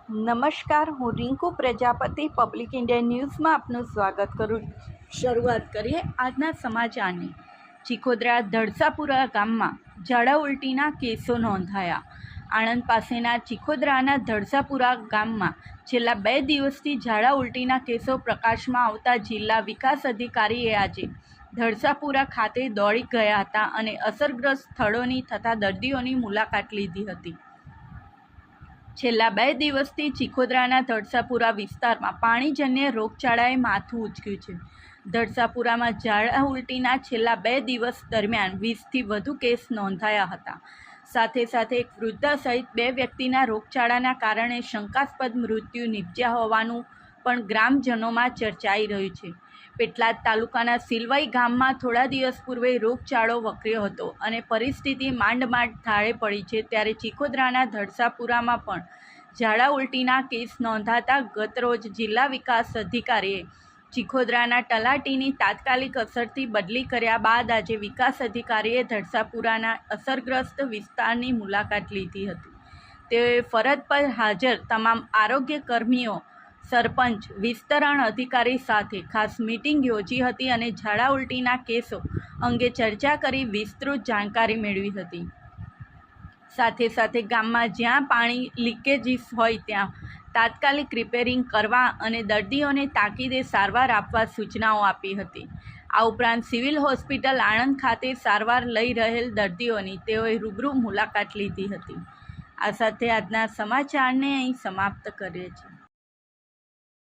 નમસ્કાર, હું Rinku Prajapati public India ન્યૂઝમાં આપનું સ્વાગત કરું. શરૂઆત કરીએ આજના સમાચારની. ચીખોદરા ધડસાપુરા ગામમાં ઝાડા ઉલટીના કેસો નોંધાયા. આણંદ પાસેના ચીખોદરાના ધડસાપુરા ગામમાં છેલ્લા 2 દિવસથી ઝાડા ઉલટીના કેસો પ્રકાશમાં આવતા જિલ્લા વિકાસ અધિકારીએ આજે ધડસાપુરા ખાતે દોડી ગયા હતા અને અસરગ્રસ્ત સ્થળોની તથા દર્દીઓની મુલાકાત લીધી હતી. છેલ્લા 2 દિવસથી ચીખોદરાના ધડસાપુરા વિસ્તારમાં પાણીજન્ય રોગચાળાએ માથું ઉંચક્યું છે. ધડસાપુરામાં ઝાડા ઉલટીના છેલ્લા 2 દિવસ દરમિયાન 20થી વધુ કેસ નોંધાયા હતા. સાથે સાથે એક વૃદ્ધા સહિત 2 વ્યક્તિના રોગચાળાના કારણે શંકાસ્પદ મૃત્યુ નિપજ્યા હોવાનું પણ ગ્રામજનોમાં ચર્ચાઈ રહ્યું છે. પેટલાદ તાલુકાના સિલવાઈ ગામમાં થોડા દિવસ પૂર્વે રોગચાળો વકર્યો હતો અને પરિસ્થિતિ માંડ થાળે પડી છે. ત્યારે ચીખોદરાના ધડસાપુરામાં પણ ઝાડા ઉલટીના કેસ નોંધાતા ગતરોજ જિલ્લા વિકાસ અધિકારીએ ચીખોદરાના તલાટીની તાત્કાલિક અસરથી બદલી કર્યા બાદ આજે વિકાસ અધિકારીએ ધડસાપુરાના અસરગ્રસ્ત વિસ્તારની મુલાકાત લીધી હતી. તેઓએ ફરજ પર હાજર તમામ આરોગ્ય કર્મીઓ, સરપંચ, વિસ્તરણ અધિકારી સાથે ખાસ મીટિંગ યોજી હતી અને ઝાડા ઉલટીના કેસો અંગે ચર્ચા કરી વિસ્તૃત જાણકારી મેળવી હતી. સાથે સાથે ગામમાં જ્યાં પાણી લીકેજીસ હોય ત્યાં તાત્કાલિક રિપેરિંગ કરવા અને દર્દીઓને તાકીદે સારવાર આપવા સૂચનાઓ આપી હતી. આ ઉપરાંત સિવિલ હોસ્પિટલ આણંદ ખાતે સારવાર લઈ રહેલ દર્દીઓની તેઓએ રૂબરૂ મુલાકાત લીધી હતી. આ સાથે આજના સમાચારને અહીં સમાપ્ત કરીએ છીએ.